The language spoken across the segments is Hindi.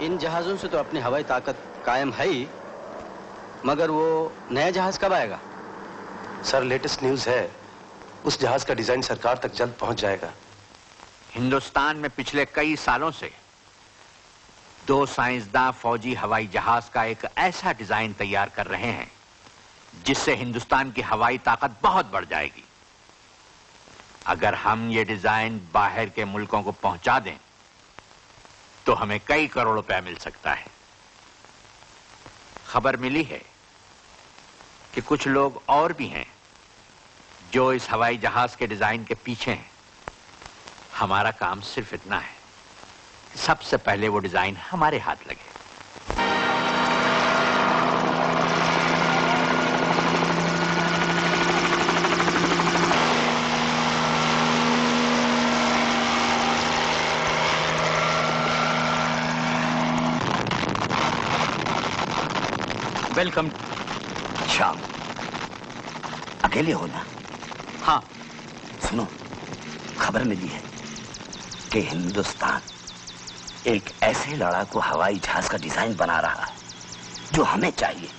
इन जहाजों से तो अपनी हवाई ताकत कायम है ही, मगर वो नया जहाज कब आएगा? सर, लेटेस्ट न्यूज़ है, उस जहाज का डिजाइन सरकार तक जल्द पहुंच जाएगा। हिंदुस्तान में पिछले कई सालों से 2 साइंसदान फौजी हवाई जहाज का एक ऐसा डिजाइन तैयार कर रहे हैं जिससे हिंदुस्तान की हवाई ताकत बहुत बढ़ जाएगी। अगर हम ये डिजाइन बाहर के मुल्कों को पहुंचा दें तो हमें कई करोड़ रुपया मिल सकता है। खबर मिली है कि कुछ लोग और भी हैं जो इस हवाई जहाज के डिजाइन के पीछे हैं। हमारा काम सिर्फ इतना है कि सबसे पहले वो डिजाइन हमारे हाथ लगे। वेलकम। श्याम, अकेले हो ना? हाँ। सुनो, खबर मिली है कि हिंदुस्तान एक ऐसे लड़ाकू हवाई जहाज का डिजाइन बना रहा है जो हमें चाहिए।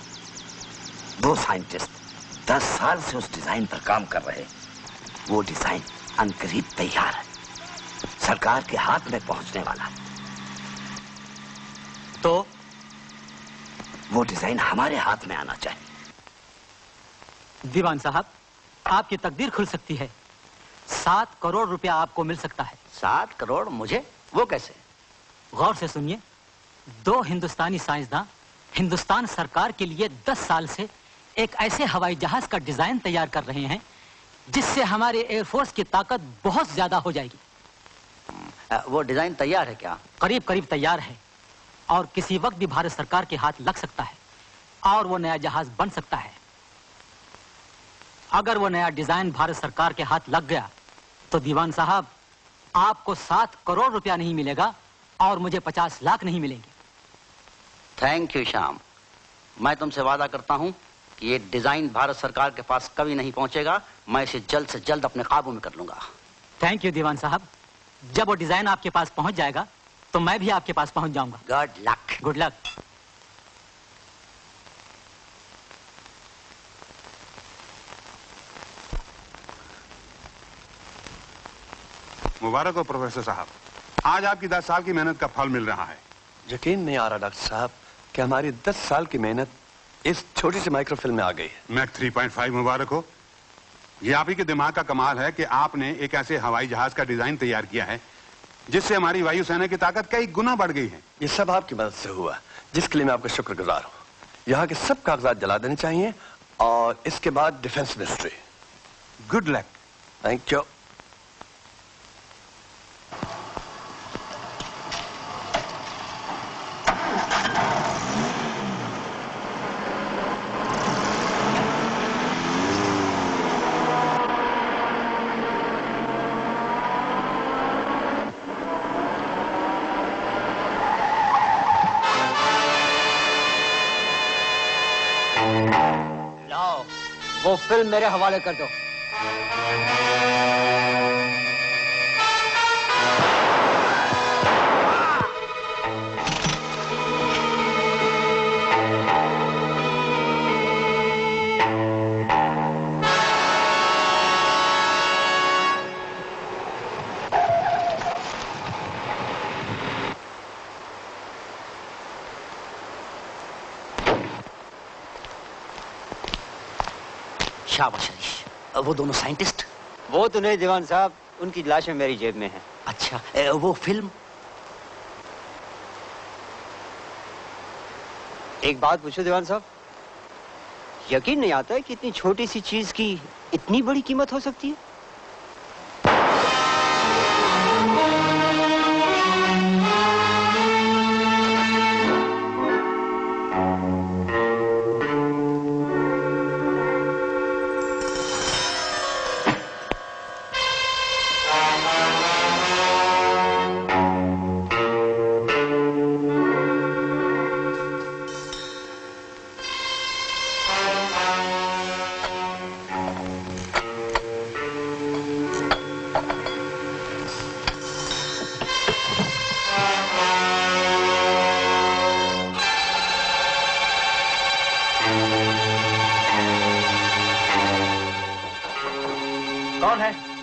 2 साइंटिस्ट 10 साल से उस डिजाइन पर काम कर रहे हैं। वो डिजाइन अनकरीब तैयार है, सरकार के हाथ में पहुंचने वाला है। तो वो डिजाइन हमारे हाथ में आना चाहिए। दीवान साहब, आपकी तकदीर खुल सकती है। 7 करोड़ रुपया आपको मिल सकता है। 7 करोड़ मुझे? वो कैसे? गौर से सुनिए। 2 हिंदुस्तानी साइंसदान हिंदुस्तान सरकार के लिए 10 साल से एक ऐसे हवाई जहाज का डिजाइन तैयार कर रहे हैं जिससे हमारे एयरफोर्स की ताकत बहुत ज्यादा हो जाएगी। वो डिजाइन तैयार है क्या? करीब करीब तैयार है और किसी वक्त भी भारत सरकार के हाथ लग सकता है और वो नया जहाज बन सकता है। अगर वो नया डिजाइन भारत सरकार के हाथ लग गया तो दीवान साहब, आपको 7 करोड़ रुपया नहीं मिलेगा और मुझे 50 लाख नहीं मिलेंगे। Thank you Shyam. मैं तुमसे वादा करता हूं कि ये डिजाइन भारत सरकार के पास कभी नहीं पहुंचेगा। मैं इसे जल्द से जल्द अपने काबू में कर लूंगा। थैंक यू दीवान साहब। जब वो डिजाइन आपके पास पहुंच जाएगा तो मैं भी आपके पास पहुंच जाऊंगा। Good luck. Good luck. मुबारक हो प्रोफेसर साहब, आज आपकी 10 साल की मेहनत का फल मिल रहा है। यकीन नहीं आ रहा डॉक्टर साहब कि हमारी 10 साल की मेहनत इस छोटी सी माइक्रोफिल्म में आ गई है। मैक 3.5 मुबारक हो। ये आप ही के दिमाग का कमाल है कि आपने एक ऐसे हवाई जहाज का डिजाइन तैयार किया है जिससे हमारी वायुसेना की ताकत कई गुना बढ़ गई है। ये सब आपकी मदद से हुआ, जिसके लिए मैं आपका शुक्रगुजार हूँ। यहाँ के सब कागजात जला देने चाहिए और इसके बाद defence ministry. Good luck. Thank you. वो फिल्म मेरे हवाले कर दो। शाबाश हरीश। वो दोनों साइंटिस्ट? वो तो नहीं दीवान साहब, उनकी लाशें मेरी जेब में हैं। अच्छा, वो फिल्म? एक बात पूछो दीवान साहब, यकीन नहीं आता है कि इतनी छोटी सी चीज की इतनी बड़ी कीमत हो सकती है।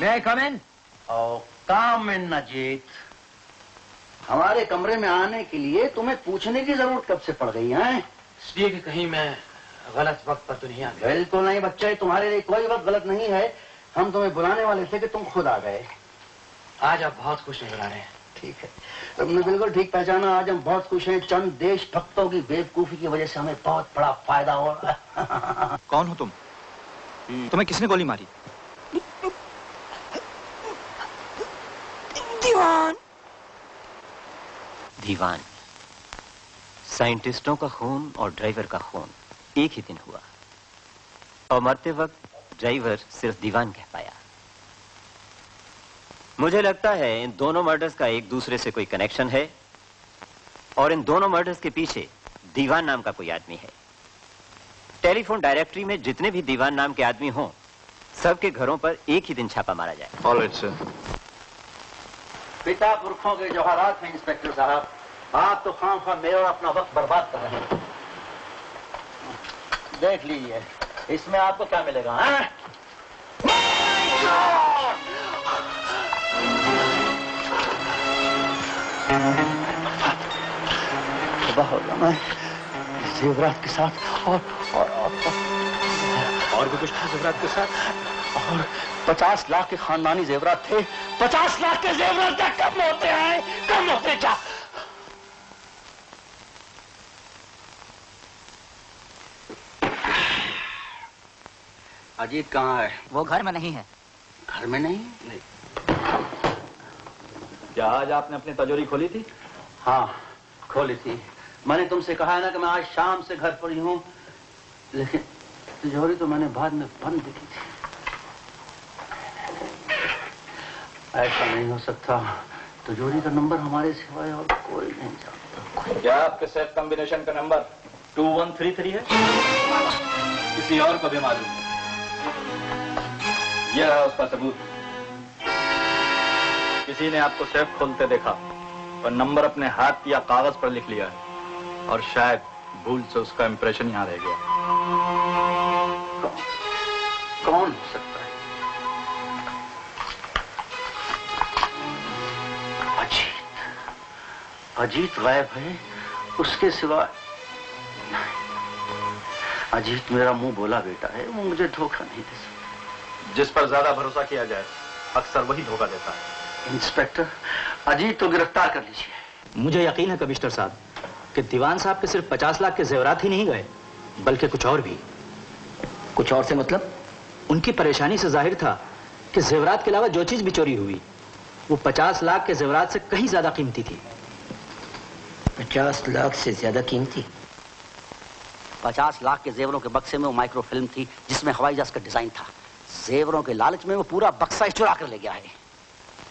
मैं कम इन? काम इन अजीत। हमारे कमरे में आने के लिए तुम्हें पूछने की जरूरत कब से पड़ गई है? इसलिए कि कहीं मैं गलत वक्त पर तो नहीं आ गया। बिल्कुल नहीं बच्चा, तुम्हारे लिए कोई वक्त गलत नहीं है। हम तुम्हें बुलाने वाले थे कि तुम खुद आ गए। आज आप बहुत खुश नजर आ रहे हैं। ठीक है, तुमने बिल्कुल ठीक पहचाना। आज हम बहुत खुश हैं। चंद देशभक्तों की बेवकूफी की वजह से हमें बहुत बड़ा फायदा हो रहा है। कौन हो तुम? तुम्हें किसने गोली मारी? दीवान। दीवान। साइंटिस्टों का खून और ड्राइवर का खून एक ही दिन हुआ, और मरते वक्त ड्राइवर सिर्फ दीवान कह पाया। मुझे लगता है इन दोनों मर्डर्स का एक दूसरे से कोई कनेक्शन है, और इन दोनों मर्डर्स के पीछे दीवान नाम का कोई आदमी है। टेलीफोन डायरेक्टरी में जितने भी दीवान नाम के आदमी हों, सबके घरों पर एक ही दिन छापा मारा जाए। Alright sir. पिता पुरखों के जवाहरात हैं इंस्पेक्टर साहब। आप तो खामखा मेरा और अपना वक्त बर्बाद कर रहे हैं। देख लीजिए इसमें आपको क्या मिलेगा। हैं? मैं जेवरात के साथ और भी कुछ था जेवरात के साथ, और 50 लाख के खानदानी जेवरात थे। 50 लाख के जेवरात क्या कम होते हैं? कम होते क्या? अजीत कहाँ है? वो घर में नहीं है। घर में नहीं? क्या आज आपने अपनी तिजोरी खोली थी? हाँ खोली थी। मैंने तुमसे कहा है ना कि मैं आज शाम से घर पर ही हूँ, लेकिन तिजोरी तो मैंने बाद में बंद की थी। ऐसा नहीं हो सकता। तिजोरी का नंबर हमारे सिवाय और कोई नहीं जानता। क्या आपके सेफ कॉम्बिनेशन का नंबर 2133 है? किसी और को भी मालूम? यह है उसका सबूत। किसी ने आपको सेफ खोलते देखा और नंबर अपने हाथ या कागज पर लिख लिया है, और शायद भूल से उसका इंप्रेशन यहां रह गया। कौन हो सकता है? अजीत। अजीत गायब है, उसके सिवा अजीत मेरा मुंह बोला बेटा है, वो मुझे धोखा नहीं दे सकता। जिस पर ज्यादा भरोसा किया जाए अक्सर वही धोखा देता है। इंस्पेक्टर अजीत तो गिरफ्तार कर लीजिए। मुझे यकीन है कमिश्नर साहब कि दीवान साहब के सिर्फ 50 लाख के जेवरात ही नहीं गए, बल्कि कुछ और भी। कुछ और से मतलब? उनकी परेशानी से जाहिर था कि जेवरात के अलावा जो चीज भी चोरी हुई वो 50 लाख के जेवरात से कहीं ज्यादा कीमती थी। 50 लाख से ज्यादा कीमती? 50 लाख के जेवरों के बक्से में वो माइक्रोफिल्म थी जिसमें हवाई जहाज का डिजाइन था। जेवरों के लालच में वो पूरा बक्सा चुरा कर ले गया है।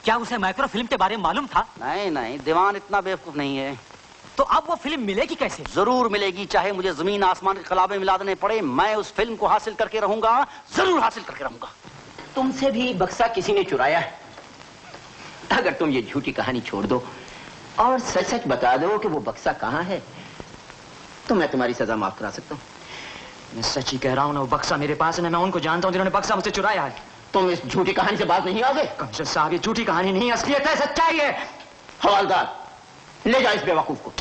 क्या उसे माइक्रो फिल्म के बारे में मालूम था? नहीं नहीं, दीवान इतना बेवकूफ नहीं है। तो अब वो फिल्म मिलेगी कैसे? जरूर मिलेगी, चाहे मुझे जमीन आसमान के खिलाफे मिला देने पड़े। मैं उस फिल्म को हासिल करके रहूंगा, जरूर हासिल करके रहूंगा। तुमसे भी बक्सा किसी ने चुराया है। अगर तुम ये झूठी कहानी छोड़ दो और सच सच बता दो कि वो बक्सा कहाँ है, तो मैं तुम्हारी सजा माफ करा सकता हूँ। मैं सच ही कह रहा हूँ ना, वो बक्सा मेरे पास है ना, मैं उनको जानता हूँ जिन्होंने बक्सा मुझसे चुराया है। तुम इस झूठी कहानी से बात नहीं आओगे? कमिश्नर साहब ये झूठी कहानी नहीं, असलियत है, सच्चाई है। हवालदार ले जाओ इस बेवकूफ को।